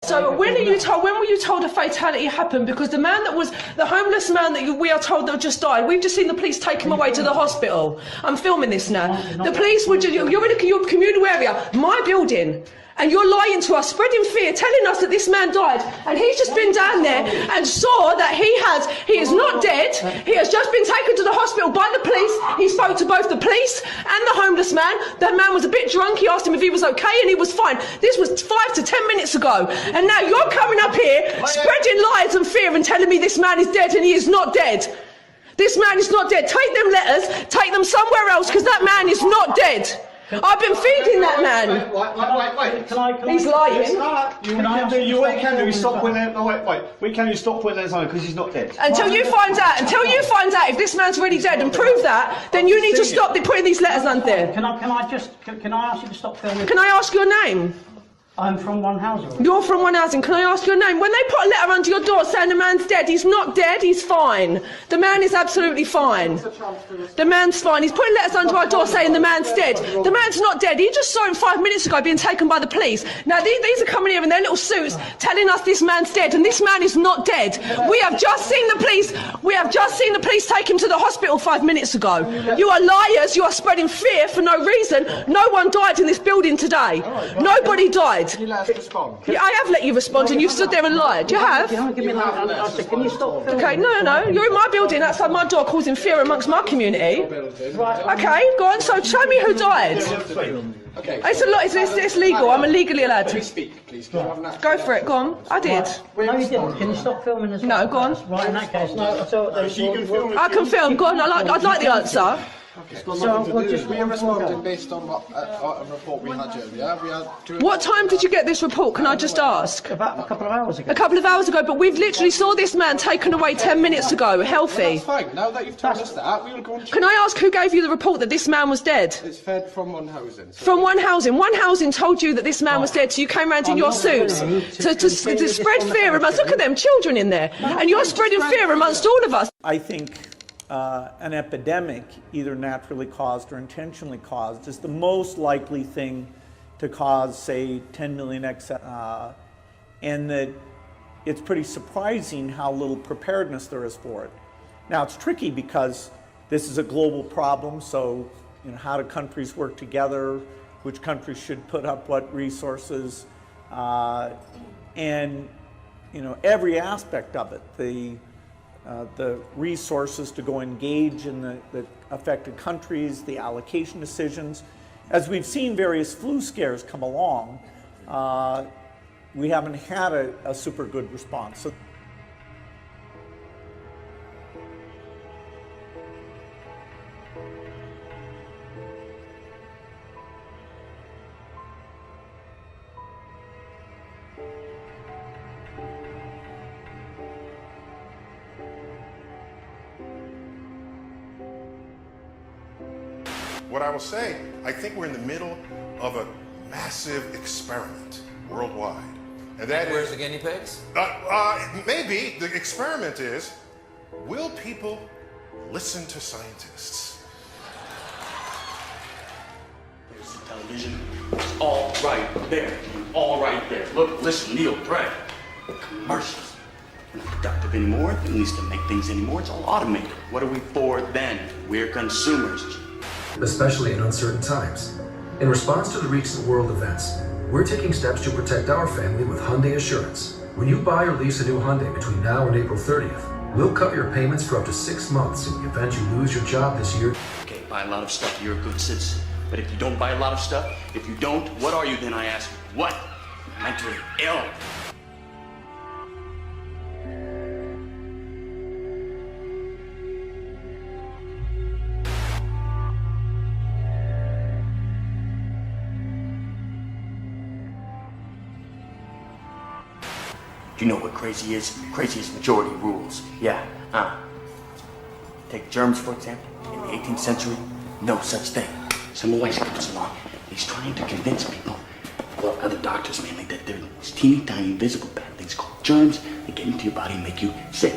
So when were you told a fatality happened? Because the homeless man that we are told that just died, we've just seen the police take him away to the hospital. I'm filming this now. The police you're in your communal area, my building, and you're lying to us, spreading fear, telling us that this man died, and he's just been down there and saw that he is not dead. He has just been taken to the hospital by the police. He spoke to both the police and the homeless man. That man was a bit drunk. He asked him if he was okay, and he was fine. This was 5 to 10 minutes ago, and now you're coming up here spreading lies and fear and telling me this man is dead, and he is not dead. This man is not dead. Take them letters, take them somewhere else, because that man is not dead. I've been feeding that man. Wait. He's lying. What you can do is stop when we can you stop when there's no, because he's not dead. Until you find out if this man's really dead and prove that, then you need to stop putting these letters on there. Can I ask you to stop filming? Can I ask your name? I'm from One Housing. You're from One Housing. Can I ask your name? When they put a letter under your door saying the man's dead, he's not dead, he's fine. The man is absolutely fine. The man's fine. He's putting letters under our door saying the man's dead. The man's not dead. He just saw him 5 minutes ago being taken by the police. Now these are coming here in their little suits telling us this man's dead, and this man is not dead. We have just seen the police take him to the hospital 5 minutes ago. You are liars. You are spreading fear for no reason. No one died in this building today. Nobody died. Can you let us respond? Yeah, I have let you respond, and you've stood there and lied. You have. Can you stop filming? Okay, no. You're in my building outside my door causing fear amongst my community. Okay, go on. So show me who died. Okay. It's legal. I'm illegally allowed Please to. speak, please. Can you have an Go for it. Go on. I did. No, you didn't. Can you stop filming as well? No, go on. Right, in that case, I can film. Go on. I'd like the answer. We responded based on a report we had earlier. What time did you get this report? Can I just ask? About a couple of hours ago. A couple of hours ago, but we've literally saw this man taken away 10 minutes ago, healthy. That's fine. Now that you've told us that, we will go on. Can I ask who gave you the report that this man was dead? It's fed from One Housing. From One Housing. One Housing told you that this man was dead, so you came round in your suits to spread fear amongst. Look at them, children in there, and you're spreading fear amongst all of us. I think an epidemic, either naturally caused or intentionally caused, is the most likely thing to cause, say, 10 million excess, and that it's pretty surprising how little preparedness there is for it. Now, it's tricky because this is a global problem, so how do countries work together, which countries should put up what resources, and every aspect of it, the resources to go engage in the affected countries, the allocation decisions. As we've seen various flu scares come along, we haven't had a super good response. So What I will say, I think we're in the middle of a massive experiment worldwide. And that Where's the guinea pigs? Maybe the experiment is, will people listen to scientists? There's the television. It's all right there. All right there. Look, listen, Neil, Brad. Commercials. We're not productive anymore. At least to make things anymore. It's all automated. What are we for then? We're consumers. Especially in uncertain times. In response to the recent world events, we're taking steps to protect our family with Hyundai Assurance. When you buy or lease a new Hyundai between now and April 30th, we'll cover your payments for up to 6 months in the event you lose your job this year. Okay, buy a lot of stuff, you're a good citizen. But if you don't buy a lot of stuff, if you don't, what are you then, I ask you? What? Mentally ill. Do you know what crazy is? Crazy is majority rules. Yeah, Take germs, for example. In the 18th century, no such thing. Semmelweis comes along. He's trying to convince people, well, other doctors mainly, that there are these teeny tiny invisible bad things called germs that get into your body and make you sick.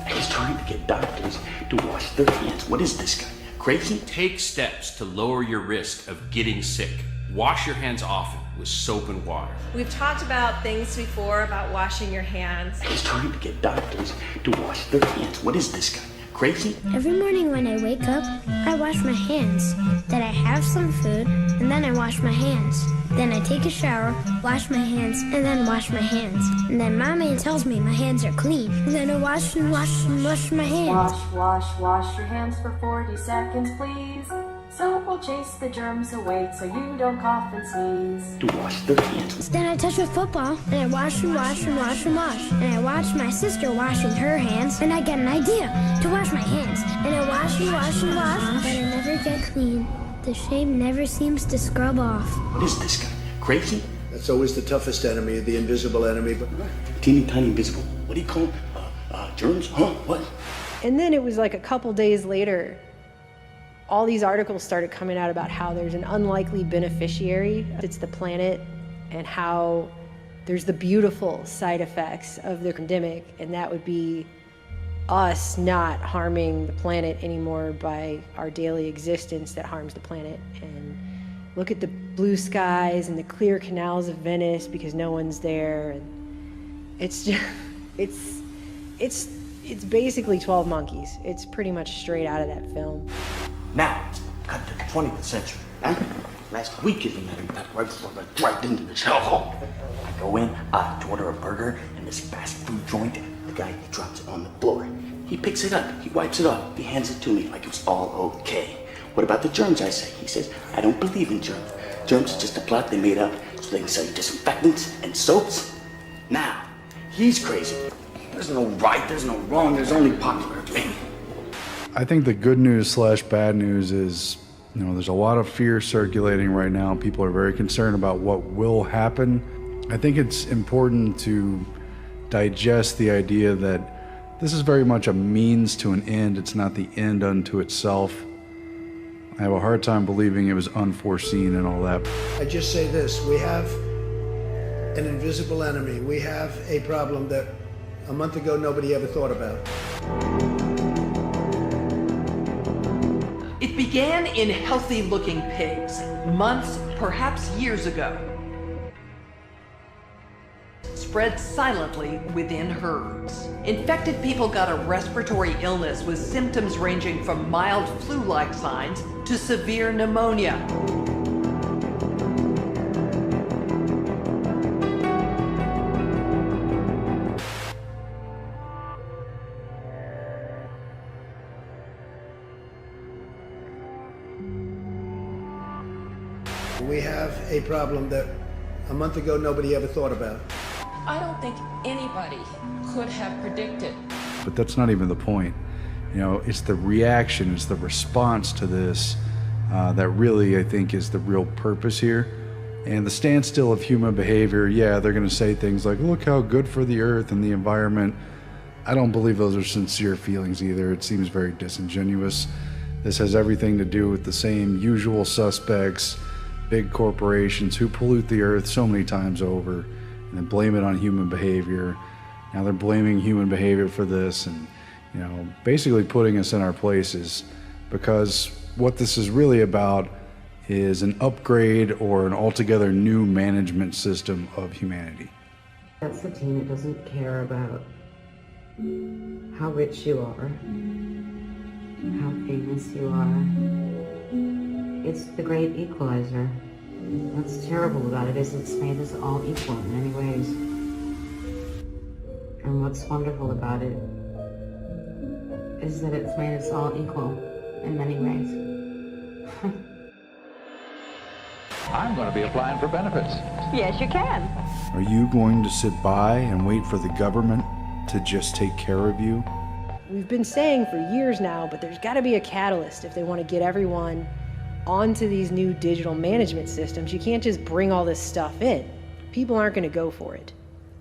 He's trying to get doctors to wash their hands. What is this guy? Crazy? Take steps to lower your risk of getting sick. Wash your hands often. with soap and water. We've talked about things before about washing your hands. He's trying to get doctors to wash their hands. What is this guy? Crazy? Every morning when I wake up, I wash my hands. Then I have some food, and then I wash my hands. Then I take a shower, wash my hands, and then wash my hands. And then Mommy tells me my hands are clean. And then I wash and wash and wash my hands. Wash your hands for 40 seconds, please. Soap will chase the germs away so you don't cough and sneeze. To wash their hands. Then I touch a football, and I wash and wash and wash and wash. And I watch my sister washing her hands, and I get an idea to wash my hands. And I wash and wash and wash, but I never get clean. The shame never seems to scrub off. What is this guy? Crazy? That's always the toughest enemy, the invisible enemy. But teeny tiny invisible. What do you call them? Germs? Huh? What? And then it was like a couple days later, all these articles started coming out about how there's an unlikely beneficiary. It's the planet, and how there's the beautiful side effects of the pandemic, and that would be us not harming the planet anymore by our daily existence that harms the planet. And look at the blue skies and the clear canals of Venice because no one's there. And it's just, it's basically 12 Monkeys. It's pretty much straight out of that film. Now, cut to the 20th century. Huh? Last week, as a matter of fact, right before I dragged into this hellhole. I go in, to order a burger in this fast food joint. The guy drops it on the floor. He picks it up, he wipes it off, he hands it to me like it was all okay. What about the germs, I say? He says, I don't believe in germs. Germs are just a plot they made up so they can sell you disinfectants and soaps. Now, he's crazy. There's no right, there's no wrong, there's only popular opinion. I think the good news / bad news is, there's a lot of fear circulating right now. People are very concerned about what will happen. I think it's important to digest the idea that this is very much a means to an end. It's not the end unto itself. I have a hard time believing it was unforeseen and all that. I just say this, we have an invisible enemy. We have a problem that a month ago nobody ever thought about. It began in healthy-looking pigs, months, perhaps years ago. Spread silently within herds. Infected people got a respiratory illness with symptoms ranging from mild flu-like signs to severe pneumonia. We have a problem that a month ago nobody ever thought about. I don't think anybody could have predicted. But that's not even the point. It's the reaction, it's the response to this that really, I think, is the real purpose here. And the standstill of human behavior, yeah, they're going to say things like, look how good for the earth and the environment. I don't believe those are sincere feelings either. It seems very disingenuous. This has everything to do with the same usual suspects, big corporations who pollute the earth so many times over and then blame it on human behavior. Now they're blaming human behavior for this and, basically putting us in our places, because what this is really about is an upgrade or an altogether new management system of humanity. That's the team that doesn't care about how rich you are, how famous you are. It's the great equalizer. What's terrible about it is it's made us all equal in many ways. And what's wonderful about it is that it's made us all equal in many ways. I'm going to be applying for benefits. Yes, you can. Are you going to sit by and wait for the government to just take care of you? We've been saying for years now, but there's got to be a catalyst if they want to get everyone onto these new digital management systems. You can't just bring all this stuff in. People aren't going to go for it.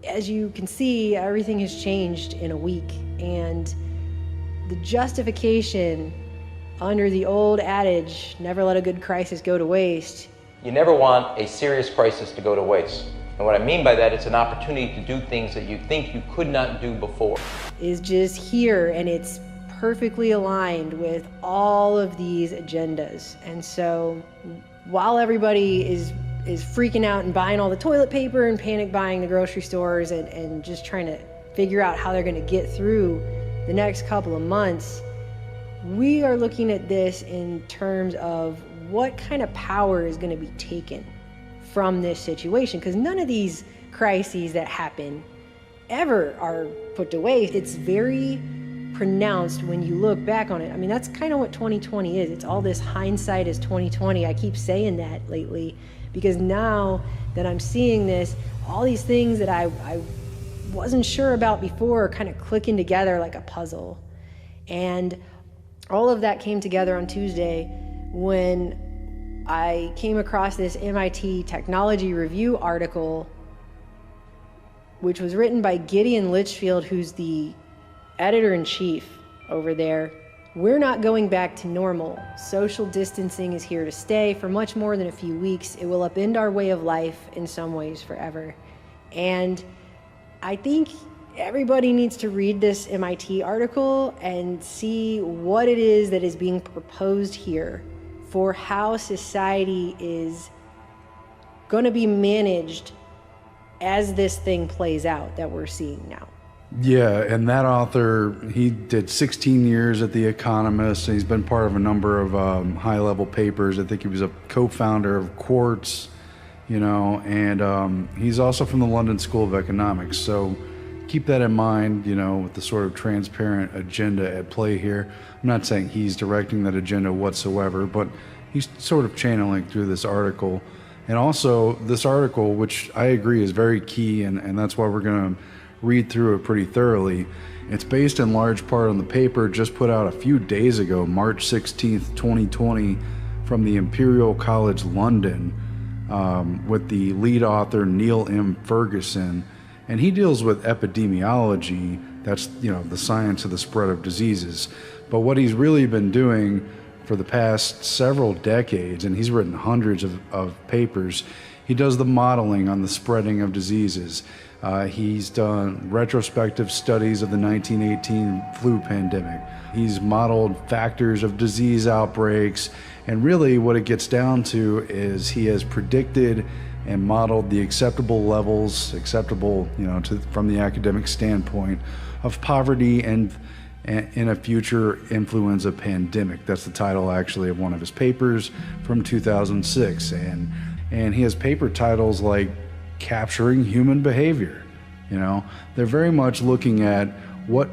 As you can see, everything has changed in a week, and the justification under the old adage, never let a good crisis go to waste. You never want a serious crisis to go to waste. And what I mean by that, it's an opportunity to do things that you think you could not do before. Is just here, and it's perfectly aligned with all of these agendas. And so while everybody is is freaking out and buying all the toilet paper and panic buying the grocery stores and just trying to figure out how they're going to get through the next couple of months. We are looking at this in terms of what kind of power is going to be taken from this situation, because none of these crises that happen ever are put to waste. It's very pronounced when you look back on it. I mean, that's kind of what 2020 is. It's all this hindsight is 2020. I keep saying that lately because now that I'm seeing this, all these things that I wasn't sure about before are kind of clicking together like a puzzle. And all of that came together on Tuesday when I came across this MIT Technology Review article, which was written by Gideon Litchfield, who's the editor-in-chief over there. We're not going back to normal. Social distancing is here to stay for much more than a few weeks. It will upend our way of life in some ways forever. And I think everybody needs to read this MIT article and see what it is that is being proposed here for how society is going to be managed as this thing plays out that we're seeing now. Yeah, and that author, he did 16 years at The Economist, and he's been part of a number of high-level papers. I think he was a co-founder of Quartz, you know, and he's also from the London School of Economics. So keep that in mind, you know, with the sort of transparent agenda at play here. I'm not saying he's directing that agenda whatsoever, but he's sort of channeling through this article. And also, this article, which I agree is very key, and that's why we're going to read through it pretty thoroughly. It's based in large part on the paper just put out a few days ago, March 16th, 2020, from the Imperial College London, with the lead author Neil M. Ferguson. And he deals with epidemiology, that's, you know, the science of the spread of diseases. But what he's really been doing for the past several decades, and he's written hundreds of papers, he does the modeling on the spreading of diseases. He's done retrospective studies of the 1918 flu pandemic. He's modeled factors of disease outbreaks, and really what it gets down to is he has predicted and modeled the acceptable levels, you know, from the academic standpoint, of poverty and in a future influenza pandemic. That's the title actually of one of his papers from 2006. And he has paper titles like Capturing Human Behavior. You know, they're very much looking at what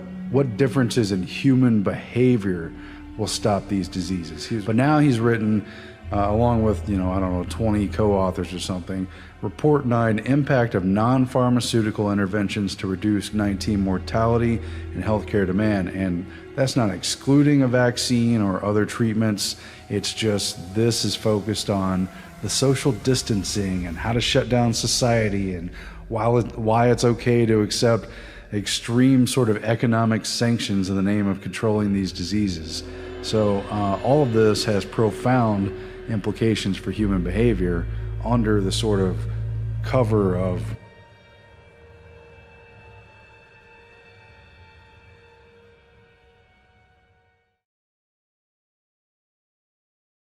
differences in human behavior will stop these diseases. But now he's written, along with, you know, I don't know, 20 co-authors or something, Report 9, Impact of Non-Pharmaceutical Interventions to Reduce 19 Mortality and Healthcare Demand. And that's not excluding a vaccine or other treatments. It's just this is focused on the social distancing and how to shut down society, and why it's okay to accept extreme sort of economic sanctions in the name of controlling these diseases. So all of this has profound implications for human behavior under the sort of cover of